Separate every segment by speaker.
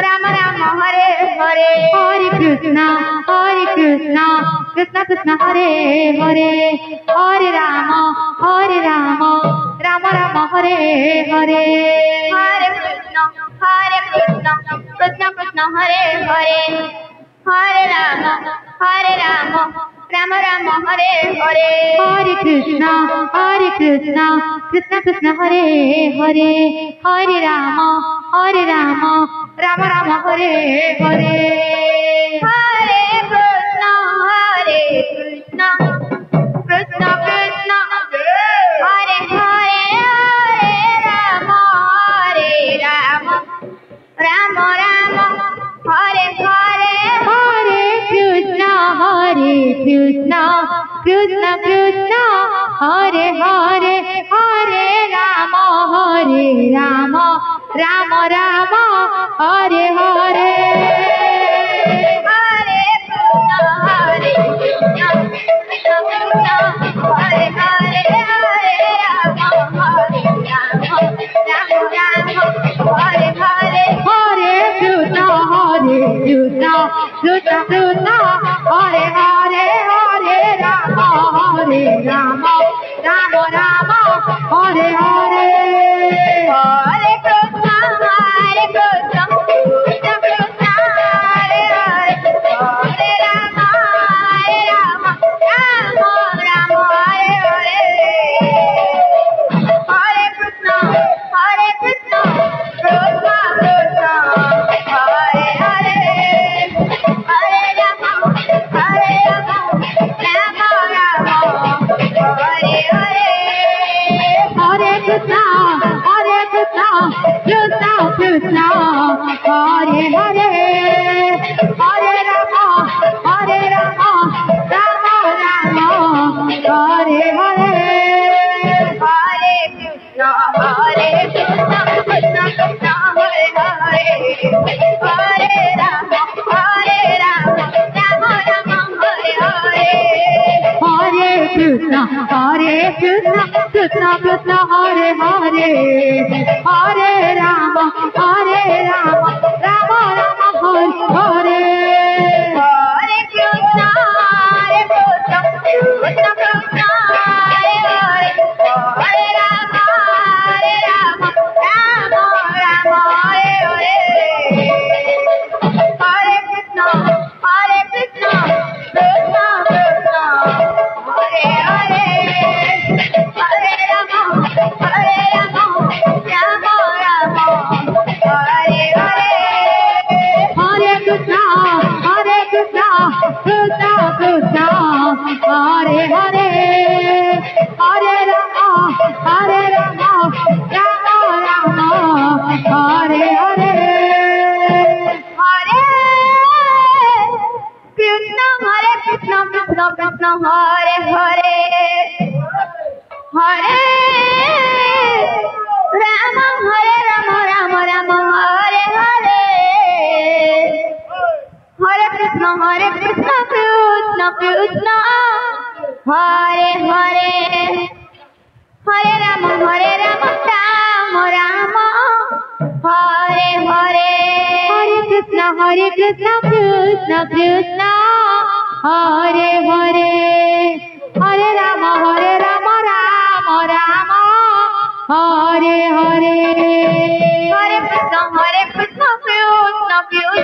Speaker 1: Rama Rama Hare Hare
Speaker 2: Hare Krishna Krishna Krishna Hare Hare Hare Rama Rama Rama Hare Hare
Speaker 1: Hare Krishna Krishna Krishna Hare Hare Hare Rama Rama Rama Hare Hare
Speaker 2: Hare Krishna Krishna Krishna Hare Hare Hare Rama Rama Rama Hare Hare
Speaker 1: Hare Krishna Krishna Krishna Hare Hare Hare Rama Rama Rama Hare Hare
Speaker 2: Hare Krishna Krishna Krishna Hare Hare Hare Rama Rama Rama Hare Hare
Speaker 1: Hare Krishna Krishna Krishna Hare Hare Hare Rama Rama Rama Hare Hare
Speaker 2: Hare Krishna Krishna Krishna Hare Hare Hare Rama Rama Rama Hare Hare
Speaker 1: Hare Krishna Krishna Krishna Hare Hare Hare Rama Rama Rama Hare Hare Hare Krishna Krishna Krishna Hare Hare Hare Rama Rama Rama Hare Hare
Speaker 2: Hare Krishna Krishna Krishna Hare Hare Hare Rama Rama Rama Hare Hare
Speaker 1: Hare Krishna Krishna Krishna Hare Hare Hare Rama Rama Rama Hare Hare
Speaker 2: Hare Krishna Krishna Krishna Hare Hare Hare Rama Rama Rama Hare Hare
Speaker 1: Hare Krishna Krishna Krishna Hare Hare Hare Rama Rama Rama Hare Hare Hare Krishna Krishna Krishna Hare Hare Hare Rama Rama Rama Hare Hare
Speaker 2: Hare Krishna Krishna Krishna Hare Hare Hare Rama Rama Rama Hare Hare
Speaker 1: Hare Krishna Krishna Krishna Hare Hare Hare Rama Rama Rama Hare Hare Hare Krishna Krishna Krishna Hare Hare Hare Rama Rama Rama Hare Hare
Speaker 2: Hare Krishna Krishna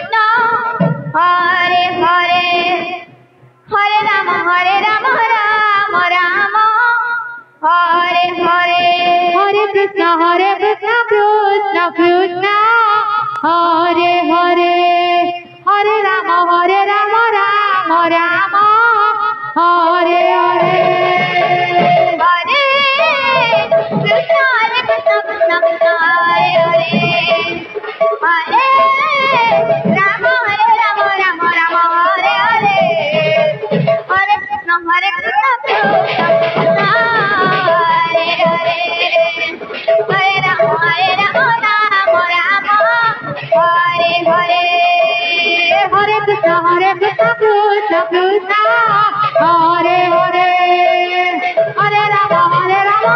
Speaker 2: Krishna Hare Hare Hare Rama Rama Rama Hare Hare
Speaker 1: Hare Krishna Krishna Hare Hare Hare Rama Rama Rama Hare Hare
Speaker 2: Hare Krishna Krishna Krishna Hare Hare Hare Rama Rama Rama Hare Hare
Speaker 1: Hare Krishna Krishna Hare Hare Hare Rama Rama Hare Hare Hare Krishna Krishna Hare Hare Hare Rama Rama Hare Hare
Speaker 2: Hare Krishna Krishna Krishna Hare Hare Hare Rama Rama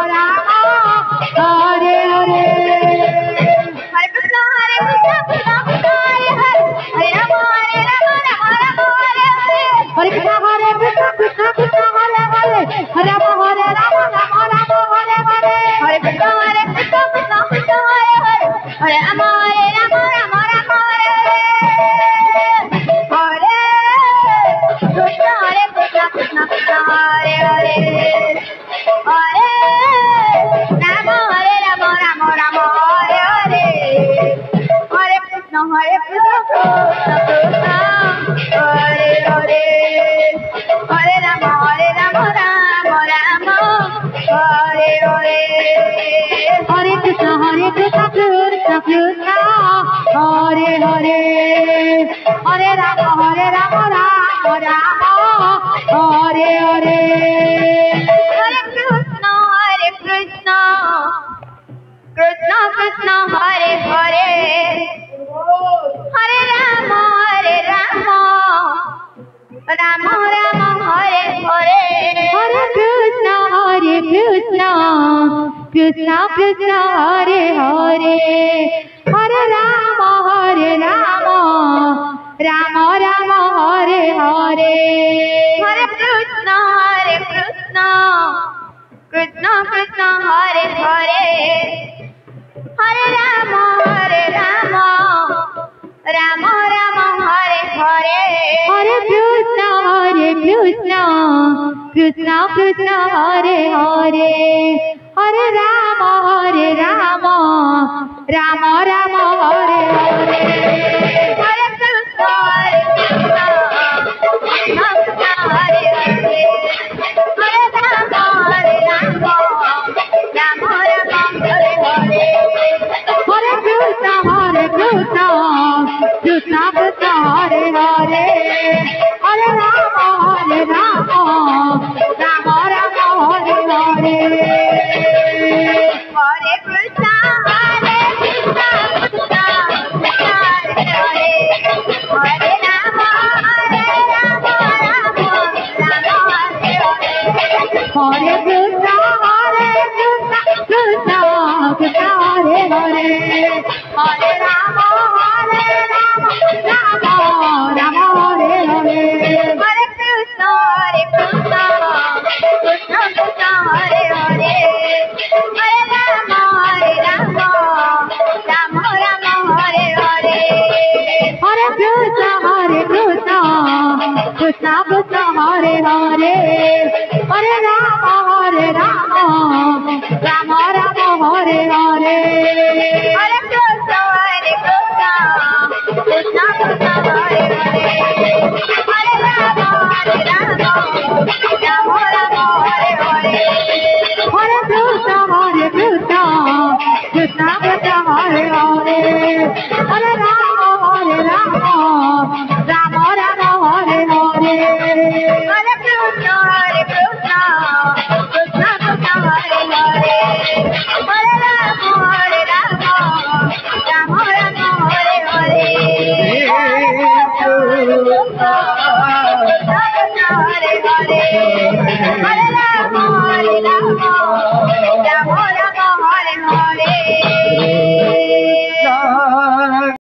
Speaker 2: Rama Hare Hare
Speaker 1: Hare Krishna Krishna Hare Hare Rama Hare Rama Rama Rama Hare Hare Hare Krishna Krishna Krishna Hare Hare Hare Rama Rama Rama Hare Hare
Speaker 2: Hare Krishna Krishna Krishna Hare Hare Hare Rama Rama Rama Hare Hare
Speaker 1: Hare Krishna Krishna Krishna Hare Hare Hare Rama Rama Rama Hare Hare
Speaker 2: Hare Krishna Krishna Krishna Hare Hare Hare Rama Rama Rama Hare Hare
Speaker 1: Hare Krishna Krishna Hare Hare Hare Rama Rama Rama Hare Hare
Speaker 2: Hare Krishna Krishna Krishna Hare Hare Hare Rama Rama Rama Hare Hare
Speaker 1: Hare Krishna Krishna Hare Hare Hare Rama Rama Rama Hare Hare
Speaker 2: Hare Krishna Krishna Krishna Hare Hare Hare Rama Rama Rama Hare Hare
Speaker 1: Hare Krishna Krishna Hare Hare Hare Rama Rama Rama Hare Hare
Speaker 2: Hare Krishna Krishna Krishna Hare Hare Hare Rama Rama Rama Hare Hare
Speaker 1: Hare Krishna Krishna Hare Hare Hare Rama Rama Rama Hare Hare
Speaker 2: Hare Krishna Krishna Krishna Hare Hare Hare Rama Rama Rama Hare Hare
Speaker 1: Hare Krishna Krishna Hare Hare Hare